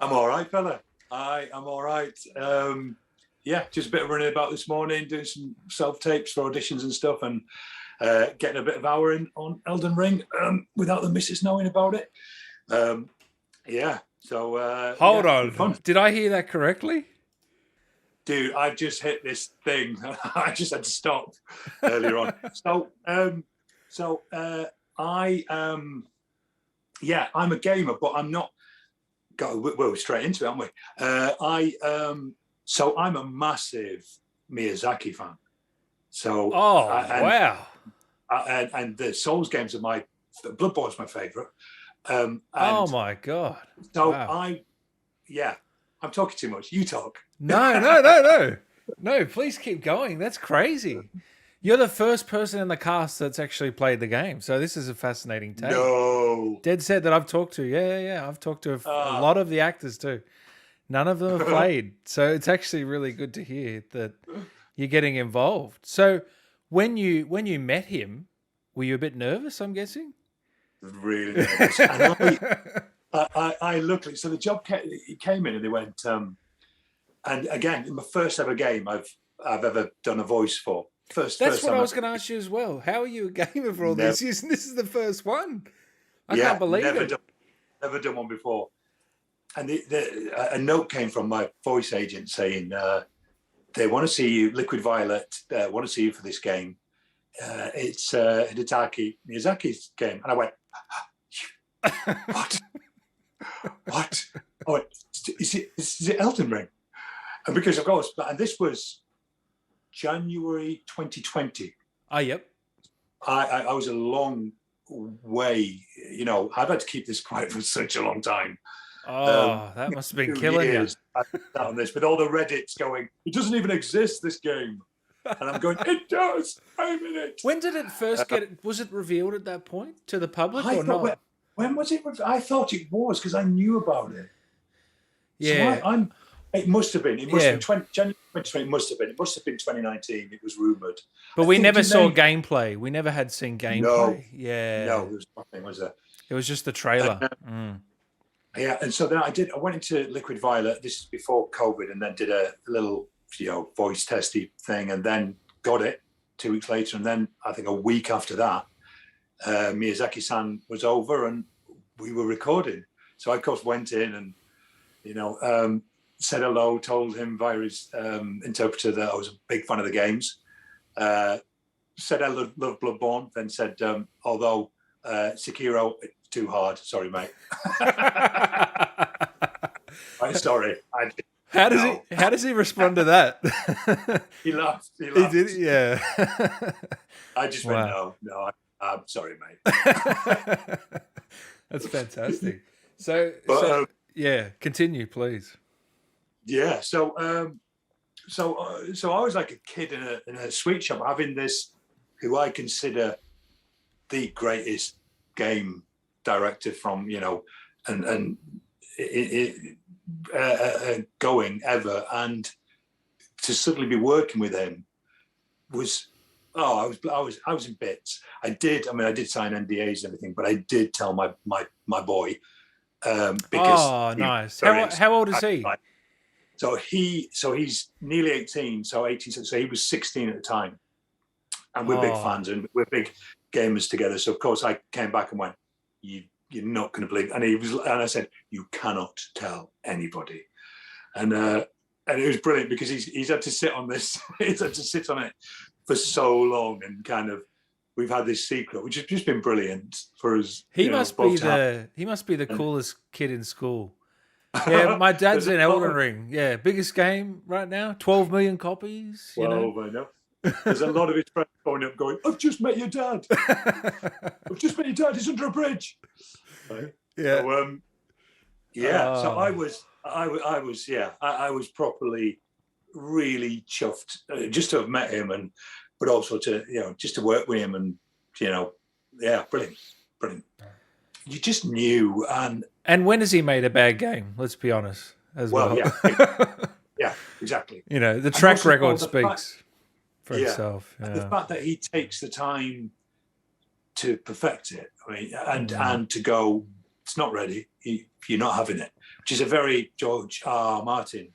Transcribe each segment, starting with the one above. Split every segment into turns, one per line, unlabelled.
I'm all right, fella. I am all right. Yeah, just a bit of running about this morning, doing some self-tapes for auditions and stuff, and getting a bit of hour in on Elden Ring without the missus knowing about it. Yeah, so...
Hold
yeah,
on.
fun.
Did I hear that correctly?
Dude, I just hit this thing. I just had to stop earlier on. Yeah, I'm a gamer, but I'm not... We're straight into it, aren't we? So I'm a massive Miyazaki fan. So,
wow.
And the Souls games are Bloodborne's my favorite.
Oh my God.
So
wow.
I'm talking too much. You talk.
No, please keep going. That's crazy. You're the first person in the cast that's actually played the game. So this is a fascinating take.
No.
Dead set that I've talked to. Yeah. I've talked to a lot of the actors too. None of them have played. So it's actually really good to hear that you're getting involved. So when you met him, were you a bit nervous, I'm guessing?
Really nervous. And I luckily, so the job came in and they went, and again, in my first ever game I've ever done a voice for.
That's what I was going to ask you as well. How are you a gamer for all these years? And this is the first one. I can't believe it.
Never done one before. And a note came from my voice agent saying they want to see you, Liquid Violet, want to see you for this game. It's Hidetaka Miyazaki's game. And I went, what? What? I went, is it Elden Ring? And because of course, and this was January 2020.
Yep.
I was a long way, I've had to keep this quiet for such a long time.
That must have been killing you.
On this, with all the Reddits going, it doesn't even exist, this game. And I'm going, it does. I'm in it.
When did it first was it revealed at that point to the public or not?
When was it? I thought it was because I knew about it.
Yeah.
So it must have been. It must have been January 2020. It must have been. It must have been 2019. It was rumored.
But we never saw gameplay. We never had seen gameplay.
No.
Yeah.
No, there was nothing, was there?
It was just the trailer.
Yeah, and so then I went into Liquid Violet. This is before COVID, and then did a little, voice testy thing, and then got it 2 weeks later, and then I think a week after that, Miyazaki-san was over, and we were recording. So I of course went in and said hello, told him via his interpreter that I was a big fan of the games. Said I love Bloodborne, then said although Sekiro, too hard. Sorry, mate. I'm sorry.
How does he respond to that?
He laughed.
He did, yeah.
I just went, no, I'm sorry, mate.
That's fantastic. So continue, please.
Yeah. So I was like a kid in a sweet shop having this, who I consider the greatest game director from going ever, and to suddenly be working with him was I was in bits. I did sign NDAs and everything, but I did tell my boy because
nice. How old is he?
So he's nearly 18, so he was 16 at the time, and we're big fans and we're big gamers together. So of course I came back and went, you're not going to believe, and I said, you cannot tell anybody, and it was brilliant because he's had to sit on this, he's had to sit on it for so long, and kind of we've had this secret, which has just been brilliant for us.
He must be the coolest kid in school. Yeah, my dad's in Elden Ring. Yeah, biggest game right now, 12 million copies.
12, I know. There's a lot of his friends going, I've just met your dad. I've just met your dad. He's under a bridge. Right?
Yeah.
So, so I was properly really chuffed just to have met him, but also to just to work with him, and brilliant. You just knew,
and when has he made a bad game? Let's be honest, as well.
Yeah, exactly.
The track record speaks for itself. Yeah.
The fact that he takes the time to perfect it, and to go, it's not ready. You're not having it. which is a very George R. R. Martin,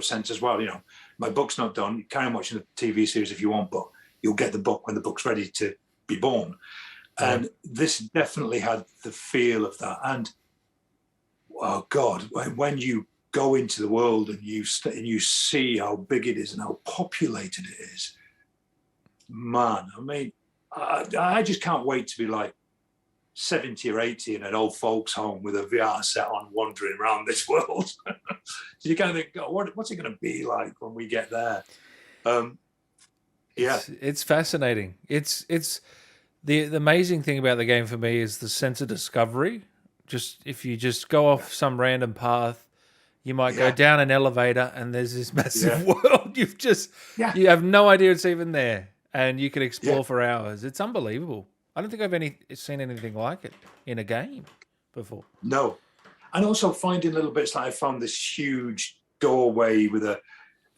sense as well. My book's not done. You carry on watching the TV series if you want, but you'll get the book when the book's ready to be born. Yeah. And this definitely had the feel of that. And oh God, when you go into the world and you see how big it is and how populated it is, man, I mean, I just can't wait to be like 70 or 80 in an old folks home with a VR set on, wandering around this world. So you kind of think, God, what's it going to be like when we get there? Yeah,
it's fascinating. It's the amazing thing about the game for me is the sense of discovery. Just if you just go off some random path, you might go down an elevator and there's this massive world. You have no idea it's even there, and you can explore for hours. It's unbelievable. I don't think I've seen anything like it in a game before.
No. And also finding little bits, like I found this huge doorway with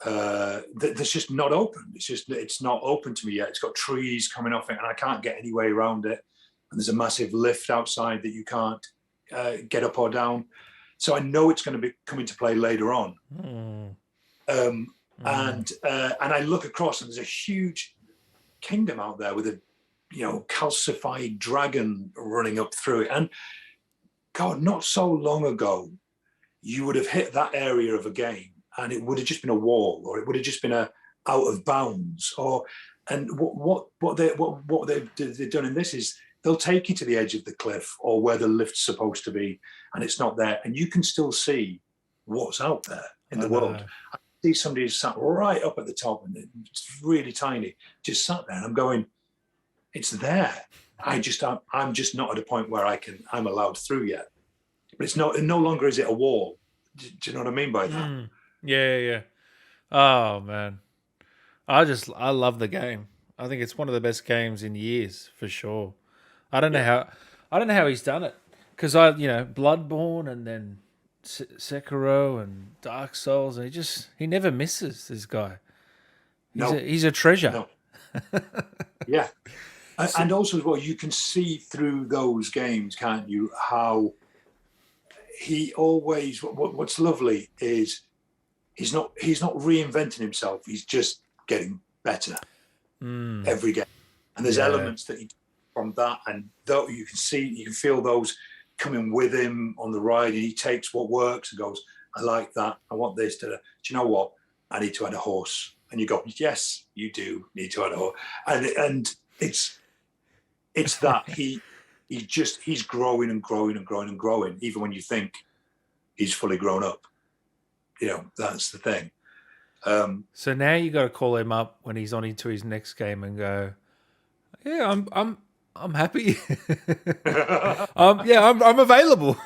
that's just not open. It's not open to me yet. It's got trees coming off it and I can't get any way around it. And there's a massive lift outside that you can't get up or down. So I know it's going to be coming to play later on. And I look across and there's a huge kingdom out there with a calcified dragon running up through it. And God, not so long ago, you would have hit that area of a game and it would have just been a wall, or it would have just been out of bounds. And what they've done in this is they'll take you to the edge of the cliff or where the lift's supposed to be, and it's not there, and you can still see what's out there in the world. I see somebody who's sat right up at the top and it's really tiny, just sat there, and I'm going, it's there. I'm just not at a point where I'm allowed through yet. But no longer is it a wall. Do you know what I mean by that?
Yeah. Oh man, I love the game. I think it's one of the best games in years for sure. I don't know how he's done it, because Bloodborne and then Sekiro and Dark Souls, and he never misses, this guy. He's a treasure.
No. Yeah. And also as well, you can see through those games, can't you, how he always, what's lovely is he's not reinventing himself. He's just getting better every game. And there's elements that from that, and though you can feel those coming with him on the ride, and he takes what works and goes, I like that, I want this. Do you know what? I need to add a horse. And you go, yes, you do need to add a horse. And it's that he's growing and growing and growing and growing, even when you think he's fully grown up. That's the thing.
So now you got to call him up when he's on into his next game and go, yeah, I'm happy. I'm available.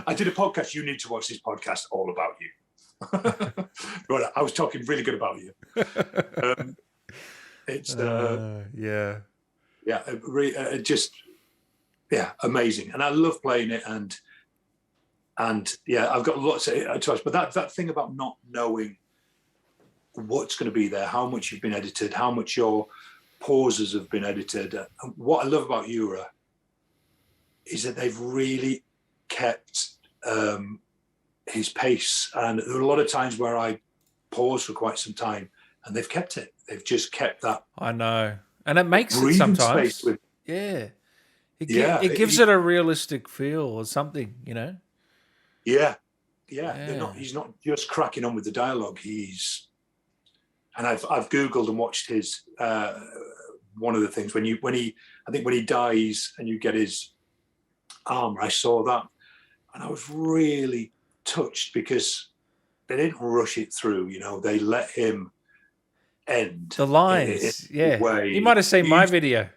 I did a podcast. You need to watch this podcast all about you. Right, I was talking really good about you. Amazing, and I love playing it, and I've got lots of choice. But that thing about not knowing what's going to be there, how much you've been edited, how much your pauses have been edited. And what I love about Yura is that they've really kept his pace, and there are a lot of times where I pause for quite some time, and they've kept it. They've just kept that.
I know, and it makes it sometimes. It gives it a realistic feel or something,
Yeah. He's not just cracking on with the dialogue. And I've Googled and watched his one of the things when he dies and you get his armor. I saw that, and I was really touched because they didn't rush it through. They let him end
the lines. You might have seen my video.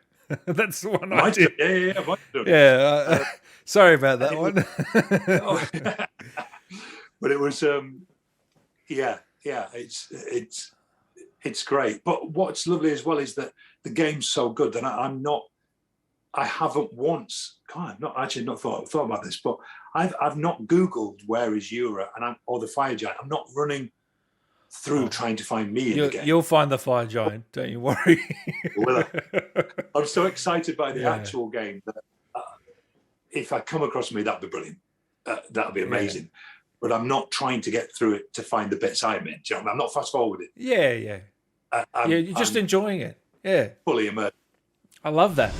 That's the one I did. Yeah. Sorry about that one.
But it was, it's great. But what's lovely as well is that the game's so good that I haven't once. God, I've not actually thought about this, but I've not Googled where is Yura or the fire giant. I'm not running through trying to find me in the game.
You'll find the fire giant, don't you worry.
Will I? I'm so excited by the actual game that if I come across me, that'd be brilliant. that'll be amazing. But I'm not trying to get through it to find the bits I'm in. Do you know what I mean? I'm not fast forwarded.
Yeah, yeah. You're just enjoying it. Yeah.
Fully immersed.
I love that.